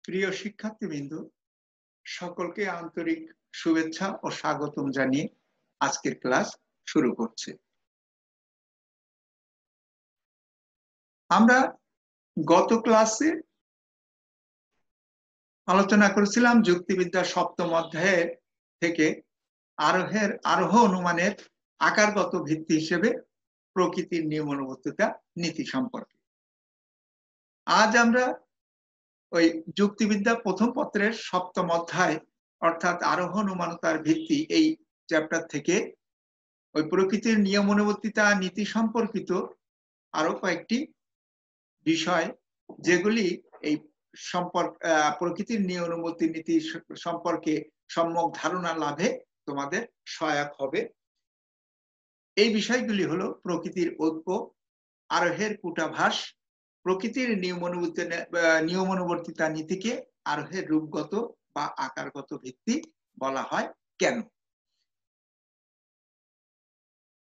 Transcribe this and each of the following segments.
প্রিয় শিক্ষার্থীবৃন্দ, সকলকে আন্তরিক শুভেচ্ছা ও স্বাগতম জানিয়ে আজকের ক্লাস শুরু করছে। আমরা গত ক্লাসে আলোচনা করেছিলাম যুক্তিবিদ্যার সপ্তম অধ্যায় থেকে আরোহ অনুমানের আকারগত ভিত্তি হিসেবে প্রকৃতির নিয়মানুবর্তিতা নীতি সম্পর্কে। আজ আমরা ওই যুক্তিবিদ্যা প্রথম পত্রের সপ্তম অধ্যায় অর্থাৎ আরোহ অনুমানতার ভিত্তি এই চ্যাপ্টার থেকে ওই প্রকৃতির নিয়মানুবর্তিতা নীতি সম্পর্কিত আরো কয়েকটি বিষয় যেগুলি এই প্রকৃতির নিয়মানুবর্তী নীতি সম্পর্কে সম্যক ধারণা লাভে তোমাদের সহায়ক হবে। এই বিষয়গুলি হলো প্রকৃতির ঐক্য, আরোহের কূটাভাস, প্রকৃতির নিয়মানুবর্তিতা নীতিকে আরোহের রূপগত বা আকারগত ভিত্তি বলা হয় কেন।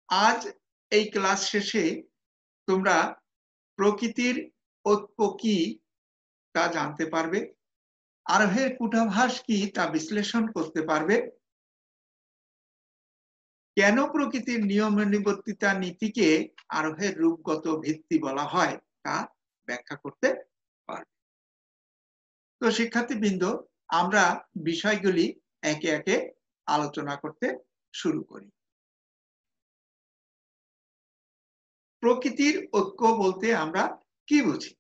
আজ এই ক্লাস শেষে তোমরা প্রকৃতির ঐক্য কি তা জানতে পারবে, আরোহের কূটাভাস কি তা বিশ্লেষণ করতে পারবে, কেন প্রকৃতির নিয়মানুবর্তিতা নীতিকে আরোহের রূপগত ভিত্তি বলা হয় তা ব্যাখ্যা করতে পারবে। তো শিক্ষার্থীবৃন্দ, আমরা বিষয়গুলি একে একে আলোচনা করতে শুরু করি। প্রকৃতির ঐক্য বলতে আমরা কি বুঝি?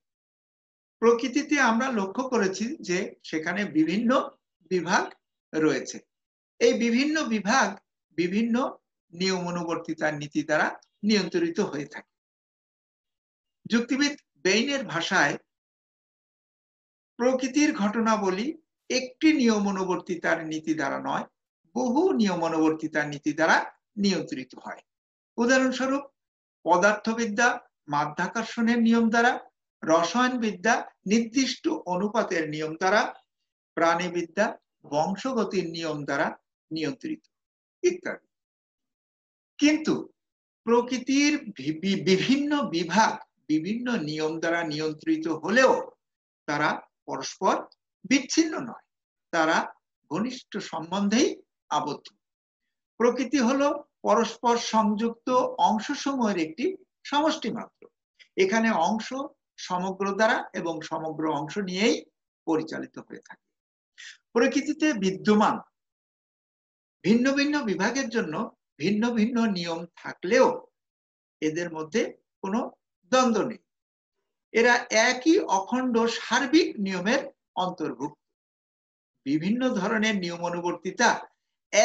প্রকৃতিতে আমরা লক্ষ্য করেছি যে সেখানে বিভিন্ন বিভাগ রয়েছে। এই বিভিন্ন বিভাগ বিভিন্ন নিয়মানুবর্তিতার নীতি দ্বারা নিয়ন্ত্রিত হয়ে থাকে। যুক্তিবিদ বেইনের ভাষায় প্রকৃতির ঘটনাবলী একটি নিয়মানুবর্তিতার নীতি দ্বারা নয়, বহু নিয়মানুবর্তিতার নীতি দ্বারা নিয়ন্ত্রিত হয়। উদাহরণস্বরূপ, পদার্থবিদ্যা মাধ্যাকর্ষণের নিয়ম দ্বারা, রসায়নবিদ্যা নির্দিষ্ট অনুপাতের নিয়ম দ্বারা, প্রাণীবিদ্যা বংশগতির নিয়ম দ্বারা নিয়ন্ত্রিত ইত্যাদি। কিন্তু প্রকৃতির বিভিন্ন বিভাগ বিভিন্ন নিয়ম দ্বারা নিয়ন্ত্রিত হলেও তারা পরস্পর বিচ্ছিন্ন নয়, তারা ঘনিষ্ঠ সম্বন্ধেই আবদ্ধ। প্রকৃতি হলো পরস্পর সংযুক্ত অংশসমূহের একটি সমষ্টি মাত্র। এখানে অংশ সমগ্র দ্বারা এবং সমগ্র অংশ নিয়েই পরিচালিত হয়ে থাকে। প্রকৃতিতে বিদ্যমান ভিন্ন ভিন্ন বিভাগের জন্য ভিন্ন ভিন্ন নিয়ম থাকলেও এদের মধ্যে কোনো দ্বন্দ্ব নেই। এরা একই অখণ্ড সার্বিক নিয়মের অন্তর্ভুক্ত। বিভিন্ন ধরনের নিয়মানুবর্তিতা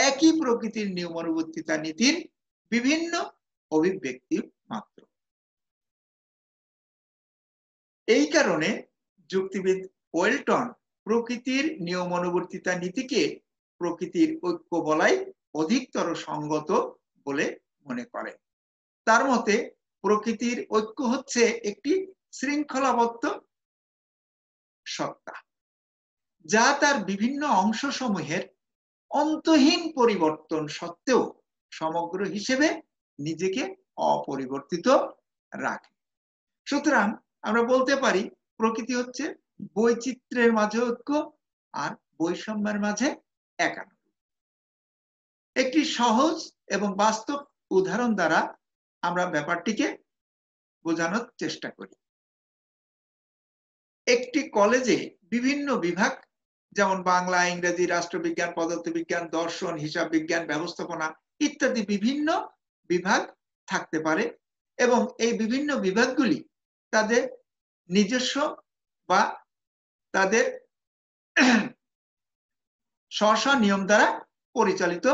একই প্রকৃতির নিয়মানুবর্তিতা নীতির বিভিন্ন অভিব্যক্তি মাত্র। এই কারণে যুক্তিবিদ ওয়েলটন প্রকৃতির নিয়মানুবর্তিতা নীতিকে প্রকৃতির ঐক্য বলাই অধিকতর সঙ্গত বলে মনে করেন। তার মতে প্রকৃতির ঐক্য হচ্ছে একটি শৃঙ্খলাবদ্ধ সত্তা, যা তার বিভিন্ন অংশসমূহের অন্তহীন পরিবর্তন সত্ত্বেও সমগ্র হিসেবে নিজেকে অপরিবর্তিত রাখে। সুতরাং আমরা বলতে পারি প্রকৃতি হচ্ছে বৈচিত্র্যের মাঝে ঐক্য আর বৈষম্যের মাঝে একাত্ম। একটি সহজ এবং বাস্তব উদাহরণ দ্বারা আমরা ব্যাপারটিকে বোঝানোর চেষ্টা করি। একটি কলেজে বিভিন্ন বিভাগ যেমন বাংলা, ইংরেজি, রাষ্ট্রবিজ্ঞান, পদার্থবিজ্ঞান, দর্শন, হিসাব বিজ্ঞান, ব্যবস্থাপনা ইত্যাদি বিভিন্ন বিভাগ থাকতে পারে এবং এই বিভিন্ন বিভাগগুলি তাদের নিজস্ব বা তাদের স্ব নিয়ম দ্বারা পরিচালিত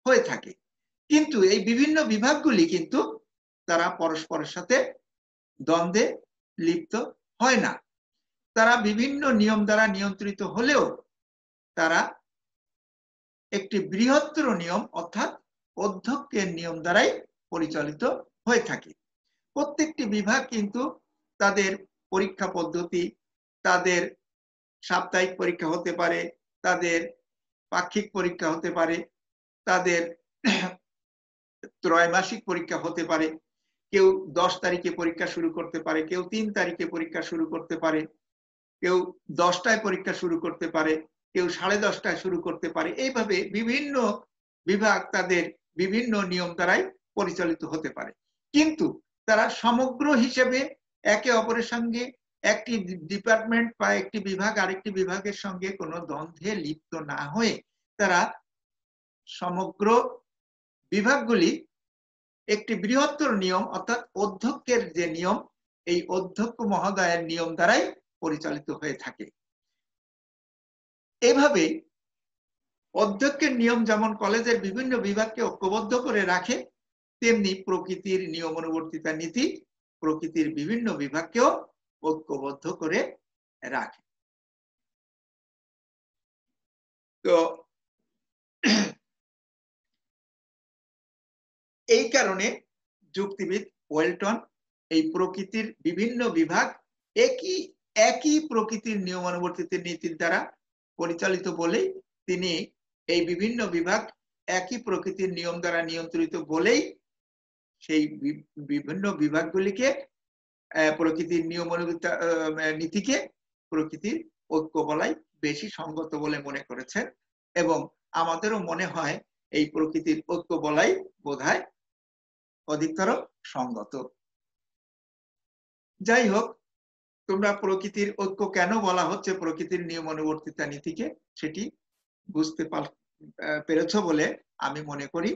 হয়ে থাকে। কিন্তু এই বিভিন্ন বিভাগগুলি কিন্তু তারা পরস্পরের সাথে দ্বন্দ্বে লিপ্ত হয় না। তারা বিভিন্ন নিয়ম দ্বারা নিয়ন্ত্রিত হলেও তারা একটি বৃহত্তর নিয়ম অর্থাৎ অধ্যক্ষের নিয়ম দ্বারাই পরিচালিত হয়ে থাকে। প্রত্যেকটি বিভাগ কিন্তু তাদের পরীক্ষা পদ্ধতি, তাদের সাপ্তাহিক পরীক্ষা হতে পারে, তাদের পাক্ষিক পরীক্ষা হতে পারে, তাদের ত্রৈমাসিক পরীক্ষা হতে পারে। কেউ 10 তারিখে পরীক্ষা শুরু করতে পারে, কেউ 3 তারিখে পরীক্ষা শুরু করতে পারে। কেউ 10টায় পরীক্ষা শুরু করতে পারে, কেউ 10:30টায় শুরু করতে পারে। এইভাবে বিভিন্ন বিভাগ তাদের বিভিন্ন নিয়ম দ্বারাই পরিচালিত হতে পারে, কিন্তু তারা সমগ্র হিসেবে একে অপরের সঙ্গে একটি ডিপার্টমেন্ট বা একটি বিভাগ আরেকটি বিভাগের সঙ্গে কোনো দ্বন্দ্বে লিপ্ত না হয়ে তারা সমগ্র বিভাগগুলি একটি বৃহত্তর নিয়ম অর্থাৎ অধ্যক্ষের যে নিয়ম, এই অধ্যক্ষ মহোদয়ের নিয়ম দ্বারাই পরিচালিত হয়ে থাকে। এভাবে অধ্যক্ষের নিয়ম যেমন কলেজের বিভিন্ন বিভাগকে ঐক্যবদ্ধ করে রাখে, তেমনি প্রকৃতির নিয়মানুবর্তিতা নীতি প্রকৃতির বিভিন্ন বিভাগকেও ঐক্যবদ্ধ করে রাখে। তো এই কারণে যুক্তিবিদ ওয়েলটন এই প্রকৃতির বিভিন্ন বিভাগ একই প্রকৃতির নিয়মানুবর্তিতা নীতির দ্বারা পরিচালিত বলেই তিনি এই বিভিন্ন বিভাগ একই প্রকৃতির নিয়ম দ্বারা নিয়ন্ত্রিত বলেই সেই বিভিন্ন বিভাগগুলিকে প্রকৃতির নিয়মানুবর্তিতা নীতিকে প্রকৃতির ঐক্য বলাই বেশি সঙ্গত বলে মনে করেছেন, এবং আমাদেরও মনে হয় এই প্রকৃতির ঐক্য বলাই বোধহয় অধিকতর সঙ্গত। যাই হোক, তোমরা প্রকৃতির ঐক্য কেন বলা হচ্ছে প্রকৃতির নিয়মানুবর্তিতা নীতিকে সেটি বুঝতে পেরেছ বলে আমি মনে করি।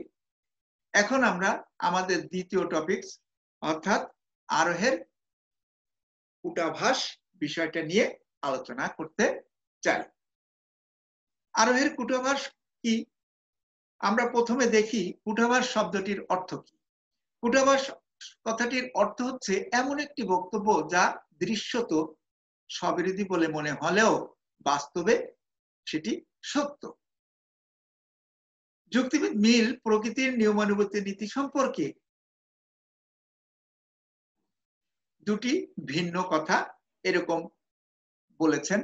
এখন আমরা আমাদের দ্বিতীয় টপিকস অর্থাৎ আরোহের কূটাভাস বিষয়টা নিয়ে আলোচনা করতে চাই। আরোহের কূটাভাস কি? আমরা প্রথমে দেখি কূটাভাস শব্দটির অর্থ কি। কূটাভাস কথাটির অর্থ হচ্ছে এমন একটি বক্তব্য যা দৃশ্যত স্ববিরোধী বলে মনে হলেও বাস্তবে সেটি সত্য। যুক্তিবিদ মিল প্রকৃতির নিয়মানুবর্তিতা নীতি সম্পর্কে দুটি ভিন্ন কথা এরকম বলেছেন।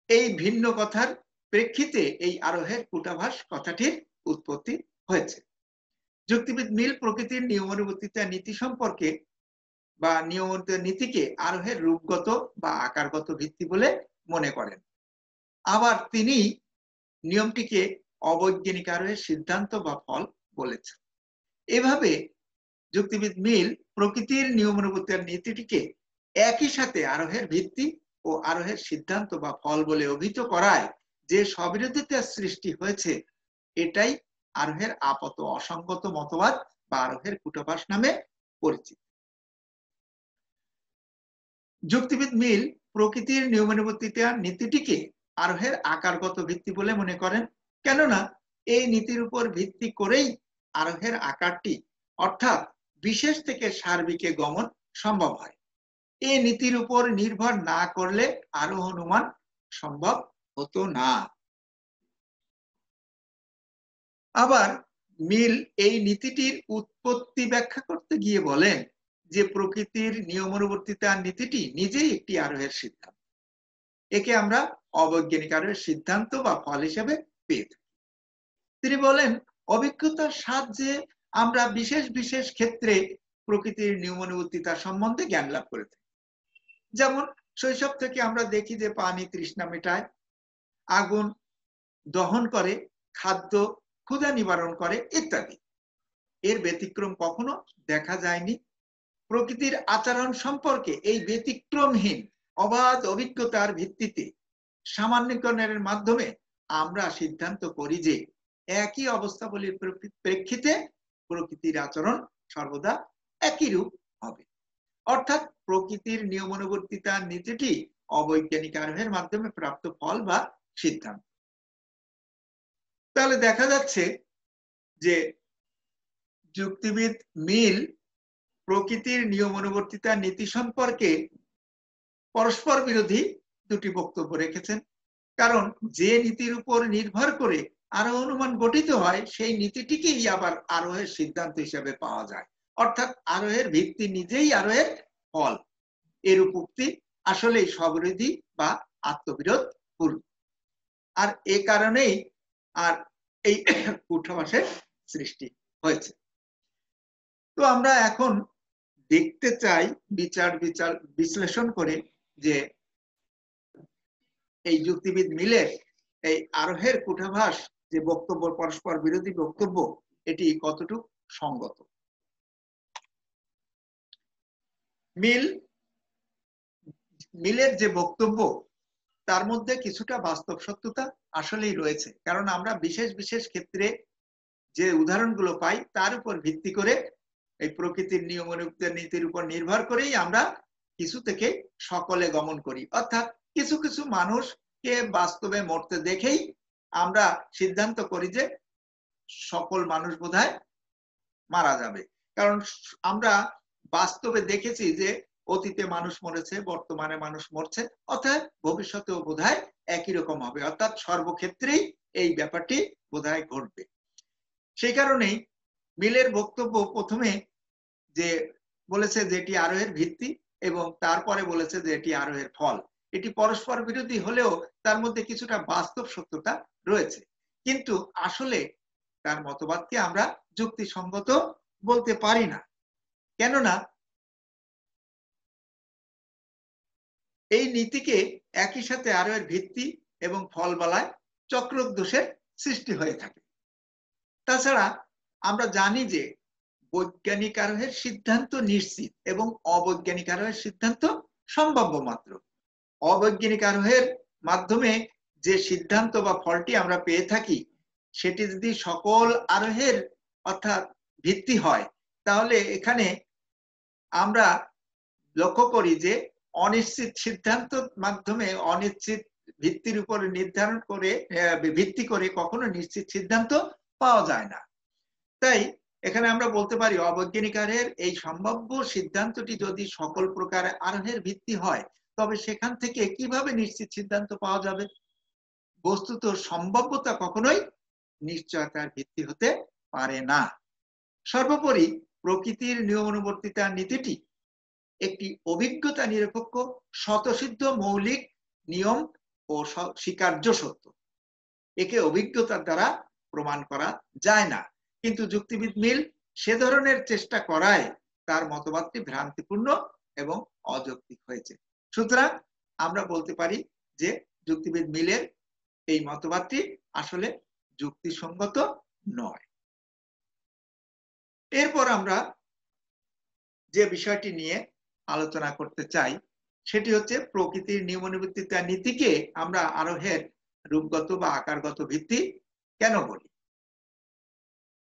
এই ভিন্ন কথার প্রেক্ষিতে এই আরোহের কূটাভাস কথাটির উৎপত্তি হয়েছে। যুক্তিবিদ মিল প্রকৃতির নিয়মানুবর্তিতা নীতি সম্পর্কে বা নিয়মানুবর্তিতা নীতিকে আরোহের রূপগত বা আকারগত ভিত্তি বলে মনে করেন। আবার তিনি নিয়মটিকে অবৈজ্ঞানিক আরোহের সিদ্ধান্ত বা ফল বলেছেন। এভাবে যুক্তিবিদ মিল প্রকৃতির নিয়মানুবর্তিতা নীতিটিকে একই সাথে আরোহের ভিত্তি ও আরোহের সিদ্ধান্ত বা ফল বলে অভিহিত করায় যে স্ববিরোধিতার সৃষ্টি হয়েছে এটাই আরোহের আপাত অসঙ্গত মতবাদ বা আরোহের কূটাভাস নামে পরিচিত। যুক্তিবিদ মিল প্রকৃতির নিয়মানুবর্তিতা নীতিটিকে আরোহের আকারগত ভিত্তি বলে মনে করেন, কেননা এই নীতির উপর ভিত্তি করেই আরোহের আকারটি অর্থাৎ বিশেষ থেকে সার্বিকে গমন সম্ভব হয়। এই নীতির উপর নির্ভর না করলে আরোহ অনুমান সম্ভব হতো না। আবার মিল এই নীতিটির উৎপত্তি ব্যাখ্যা করতে গিয়ে বলেন যে প্রকৃতির নিয়মানুবর্তিতা নীতিটি নিজেই একটি আরোহের সিদ্ধান্ত। একে আমরা অবৈজ্ঞানিক আরোহের সিদ্ধান্ত বা ফল হিসেবে পেয়ে থাকি। তিনি বলেন অভিজ্ঞতার সাহায্যে আমরা বিশেষ বিশেষ ক্ষেত্রে প্রকৃতির নিয়মানুবর্তিতা সম্বন্ধে জ্ঞান লাভ করে থাকি। যেমন শৈশব থেকে আমরা দেখি যে পানি তৃষ্ণা মেটায়, আগুন দহন করে, খাদ্য ক্ষুধা নিবারণ করে ইত্যাদি। এর ব্যতিক্রম কখনো দেখা যায়নি। প্রকৃতির আচরণ সম্পর্কে এই ব্যতিক্রমহীন অবাধ অভিজ্ঞতার ভিত্তিতে সামান্যীকরণের মাধ্যমে আমরা সিদ্ধান্ত করি যে একই অবস্থাবলীর প্রেক্ষিতে প্রকৃতির আচরণ সর্বদা একই রূপ হবে। অর্থাৎ প্রকৃতির নিয়মানুবর্তিতা নীতিটি অবৈজ্ঞানিক আরোহের মাধ্যমে প্রাপ্ত ফল বা সিদ্ধান্ত। তাহলে দেখা যাচ্ছে যে যুক্তিবিদ মিল প্রকৃতির নিয়মানুবর্তিতা নীতি সম্পর্কে পরস্পর বিরোধী দুটি বক্তব্য রেখেছেন। কারণ যে নীতির উপর নির্ভর করে আরোহ অনুমান গঠিত হয় সেই নীতিটিকেই আবার আরোহের সিদ্ধান্ত হিসেবে পাওয়া যায়। অর্থাৎ আরোহের ভিত্তি নিজেই আরোহের ফল। এরূপ উক্তি আসলেই স্ববিরোধী বা আত্মবিরোধ পূর্ণ। আর এ কারণেই আর এই কূটাভাসের সৃষ্টি হয়েছে। তো আমরা এখন দেখতে চাই বিচার বিশ্লেষণ করে যে এই যুক্তিবিদ মিলের এই আরোহের কূটাভাস যে বক্তব্য, পরস্পর বিরোধী বক্তব্য, এটি কতটুকু সঙ্গত। মিলের যে বক্তব্য তার মধ্যে কিছুটা বাস্তব সত্যতা আসলেই রয়েছে, কারণ আমরা বিশেষ বিশেষ ক্ষেত্রে যে উদাহরণগুলো পাই তার উপর ভিত্তি করে এই প্রকৃতির নিয়ম নীতির উপর নির্ভর করেই আমরা কিছু থেকে সকলে গমন করি। অর্থাৎ কিছু কিছু মানুষকে বাস্তবে মরতে দেখেই আমরা সিদ্ধান্ত করি যে সকল মানুষ বোধহয় মারা যাবে, কারণ আমরা বাস্তবে দেখেছি যে অতীতে মানুষ মরেছে, বর্তমানে মানুষ মরছে, অর্থাৎ ভবিষ্যতেও বোধহয় একই রকম হবে, অর্থাৎ সর্বক্ষেত্রেই এই ব্যাপারটি বোধহয় ঘটবে। সেই কারণেই মিলের বক্তব্য প্রথমে যে বলেছে যে এটি আরোহের ভিত্তি এবং তারপরে বলেছে যে এটি আরোহের ফল। এটি পরস্পর বিরোধী হলেও তার মধ্যে কিছুটা বাস্তব সত্যতা রয়েছে, কিন্তু আসলে তার মতবাদকে আমরা যুক্তিসঙ্গত বলতে পারি না। কেননা এই নীতিকে একই সাথে আরোহের ভিত্তি এবং ফল বলায় চক্রদোষের সৃষ্টি হয়ে থাকে। তাছাড়া আমরা জানি যে বৈজ্ঞানিক আরোহের সিদ্ধান্ত নিশ্চিত এবং অবৈজ্ঞানিক আরোহের সিদ্ধান্ত সম্ভাব্য মাত্র। অবৈজ্ঞানিক আরোহের মাধ্যমে যে সিদ্ধান্ত বা ফলটি আমরা পেয়ে থাকি সেটি যদি সকল আরোহের অর্থাৎ ভিত্তি হয়, তাহলে এখানে আমরা লক্ষ্য করি যে অনিশ্চিত সিদ্ধান্ত মাধ্যমে অনিশ্চিত ভিত্তির উপর নির্ধারণ করে ভিত্তি করে কখনো নিশ্চিত সিদ্ধান্ত পাওয়া যায় না। তাই এখানে আমরা বলতে পারি অবৈজ্ঞানিক আরোহের এই সম্ভাব্য সিদ্ধান্তটি যদি সকল প্রকার আরোহের ভিত্তি হয়, তবে সেখান থেকে কিভাবে নিশ্চিত সিদ্ধান্ত পাওয়া যাবে? বস্তুত সম্ভাব্যতা কখনোই নিশ্চয়তার ভিত্তি হতে পারে না। সর্বোপরি প্রকৃতির নিয়মানুবর্তিতার নীতিটি একটি অভিজ্ঞতা নিরপেক্ষ স্বতঃসিদ্ধ মৌলিক নিয়ম ও স্বীকার্য সত্য। একে অভিজ্ঞতার দ্বারা প্রমাণ করা যায় না, কিন্তু যুক্তিবিদ মিল সে ধরনের চেষ্টা করায় তার মতবাদটি ভ্রান্তিপূর্ণ এবং অযৌক্তিক হয়েছে। সুতরাং আমরা বলতে পারি যে যুক্তিবিদ মিলের এই মতবাদটি আসলে যুক্তিসঙ্গত নয়। এরপর আমরা যে বিষয়টি নিয়ে আলোচনা করতে চাই সেটি হচ্ছে প্রকৃতির নিয়মানুবর্তিতা নীতিকে আমরা আরোহের রূপগত বা আকারগত ভিত্তি কেন বলি।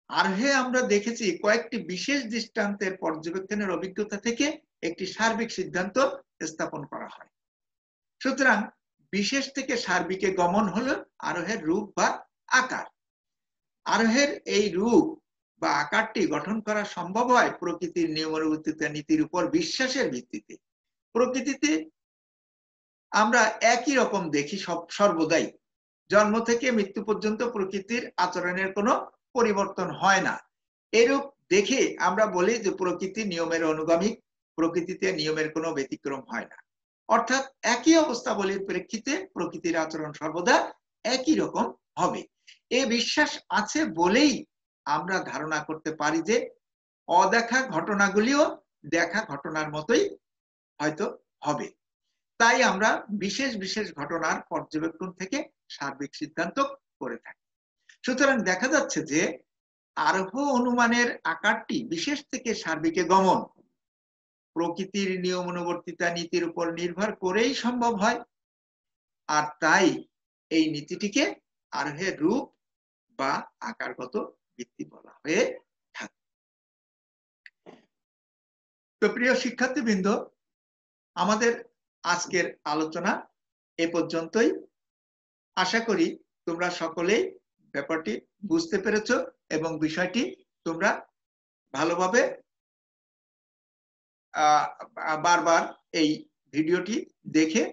আরোহে আমরা দেখেছি কয়েকটি বিশেষ দৃষ্টান্তের পর্যবেক্ষণের অভিজ্ঞতা থেকে একটি সার্বিক সিদ্ধান্ত স্থাপন করা হয়। সুতরাং বিশেষ থেকে সার্বিকে গমন হলো আরোহের রূপ বা আকার। আরোহের এই রূপ বা আকারটি গঠন করা সম্ভব হয় প্রকৃতির নিয়মানুবর্তিতা নীতির উপর বিশ্বাসের ভিত্তিতে। প্রকৃতিতে আমরা একই রকম দেখি সর্বদাই, জন্ম থেকে মৃত্যু পর্যন্ত প্রকৃতির আচরণের কোনো পরিবর্তন হয় না। এরূপ দেখে আমরা বলি যে প্রকৃতি নিয়মের অনুগামী, প্রকৃতিতে নিয়মের কোনো ব্যতিক্রম হয় না। অর্থাৎ একই অবস্থাবলীর প্রেক্ষিতে প্রকৃতির আচরণ সর্বদা একই রকম হবে। এ বিশ্বাস আছে বলেই আমরা ধারণা করতে পারি যে অদেখা ঘটনাগুলিও দেখা ঘটনার মতোই হয়তো হবে। তাই আমরা বিশেষ বিশেষ ঘটনার পর্যবেক্ষণ থেকে সার্বিক সিদ্ধান্ত করে থাকি। সুতরাং দেখা যাচ্ছে যে আরোহ অনুমানের আকারটি বিশেষ থেকে সার্বিকে গমন প্রকৃতির নিয়মানুবর্তিতা নীতির উপর নির্ভর করেই সম্ভব হয়, আর তাই এই নীতিটিকে আরোহের রূপ বা আকারগত ভিত্তি বলা হয়ে থাকে। তো প্রিয় শিক্ষার্থীবৃন্দ, আমাদের আজকের আলোচনা এ পর্যন্তই। আশা করি তোমরা সকলেই ব্যাপারটি বুঝতে পেরেছ এবং বিষয়টি তোমরা ভালোভাবে বারবার এই ভিডিওটি দেখে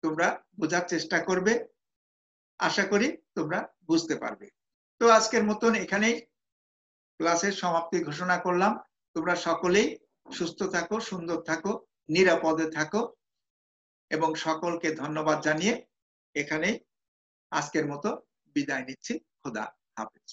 তোমরা বোঝার চেষ্টা করবে। আশা করি তোমরা বুঝতে পারবে। তো আজকের মতন এখানেই ক্লাসের সমাপ্তি ঘোষণা করলাম। তোমরা সকলেই সুস্থ থাকো, সুন্দর থাকো, নিরাপদে থাকো এবং সকলকে ধন্যবাদ জানিয়ে এখানেই আজকের মতো বিদায় নিচ্ছি। খোদা হাফেজ।